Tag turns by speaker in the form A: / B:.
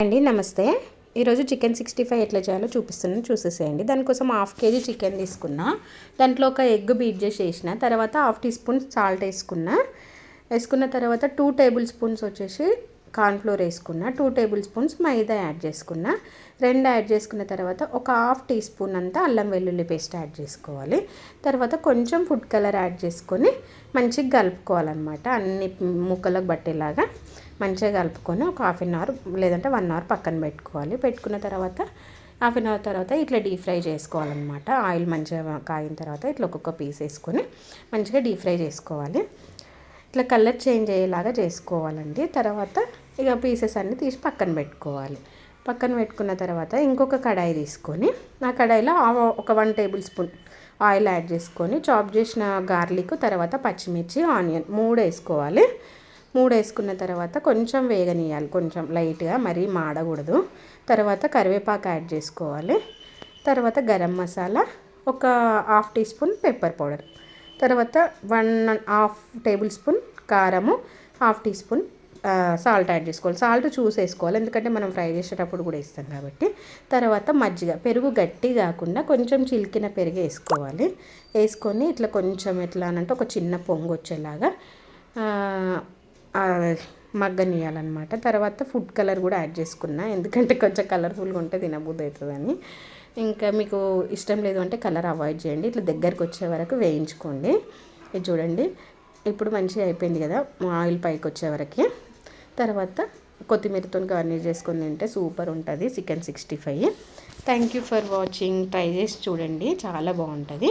A: అండి నమస్తే. ఈరోజు చికెన్ 65 ఎట్లా చేయాలో చూపిస్తున్నాను, చూసేసేయండి. దానికోసం 1/2 kg చికెన్ తీసుకున్నా. దాంట్లో ఒక ఎగ్ బీట్ చేసి వేసిన తర్వాత 1/2 టీ స్పూన్ సాల్ట్ వేసుకున్న తర్వాత 2 టేబుల్ స్పూన్స్ వచ్చేసి కార్న్ఫ్లోర్ వేసుకున్నా. 2 టేబుల్ స్పూన్స్ మైదా యాడ్ చేసుకున్నా. 2 యాడ్ చేసుకున్న తర్వాత ఒక 1/2 టీ స్పూన్ అంతా అల్లం వెల్లుల్లి పేస్ట్ యాడ్ చేసుకోవాలి. తర్వాత కొంచెం ఫుడ్ కలర్ యాడ్ చేసుకొని మంచిగా కలుపుకోవాలన్నమాట. అన్ని ముక్కలకు పట్టేలాగా మంచిగా కలుపుకొని ఒక 1/2 అవర్ లేదంటే 1 అవర్ పక్కన పెట్టుకోవాలి. పెట్టుకున్న తర్వాత 1/2 అవర్ తర్వాత ఇట్లా డీప్ ఫ్రై చేసుకోవాలన్నమాట. ఆయిల్ మంచిగా కాగిన తర్వాత ఇట్లా ఒక్కొక్క పీస్ వేసుకొని మంచిగా డీప్ ఫ్రై చేసుకోవాలి. ఇట్లా కలర్ చేంజ్ అయ్యేలాగా చేసుకోవాలండి. తర్వాత ఇక పీసెస్ అన్నీ తీసి పక్కన పెట్టుకోవాలి. పక్కన పెట్టుకున్న తర్వాత ఇంకొక కడాయి తీసుకొని ఆ కడాయిలో ఒక 1 టేబుల్ స్పూన్ ఆయిల్ యాడ్ చేసుకొని చాప్ చేసిన గార్లిక్, తర్వాత పచ్చిమిర్చి, ఆనియన్ 3 వేసుకోవాలి. 3 వేసుకున్న తర్వాత కొంచెం వేగనీయాలి, కొంచెం లైట్గా, మరీ మాడకూడదు. తర్వాత కరివేపాకు యాడ్ చేసుకోవాలి. తర్వాత గరం మసాలా, ఒక 1/2 టీ స్పూన్ పెప్పర్ పౌడర్, తర్వాత 1/2 టేబుల్ స్పూన్ కారము, 1/2 టీ స్పూన్ సాల్ట్ యాడ్ చేసుకోవాలి. సాల్ట్ చూసి వేసుకోవాలి, ఎందుకంటే మనం ఫ్రై చేసేటప్పుడు కూడా వేస్తాం కాబట్టి. తర్వాత మజ్జిగ, పెరుగు గట్టి కాకుండా కొంచెం చిలికిన పెరుగు వేసుకోవాలి. వేసుకొని ఇట్లా కొంచెం ఎట్లా అనంటే ఒక చిన్న పొంగు వచ్చేలాగా మగ్గనియాలన్నమాట. తర్వాత ఫుడ్ కలర్ కూడా యాడ్ చేసుకున్నా, ఎందుకంటే కొంచెం కలర్ఫుల్గా ఉంటే తినబుద్ధి అవుతుందని. ఇంకా మీకు ఇష్టం లేదు అంటే కలర్ అవాయిడ్ చేయండి. ఇట్లా దగ్గరికి వచ్చే వరకు వేయించుకోండి. ఇది చూడండి, ఇప్పుడు మంచిగా అయిపోయింది కదా ఆయిల్ పైకి వచ్చే వరకు. తర్వాత కొత్తిమీరతో గార్నిష్ చేసుకొని తింటే సూపర్ ఉంటుంది chicken 65. Thank you for watching. Try చేసి చూడండి, చాలా బాగుంటుంది.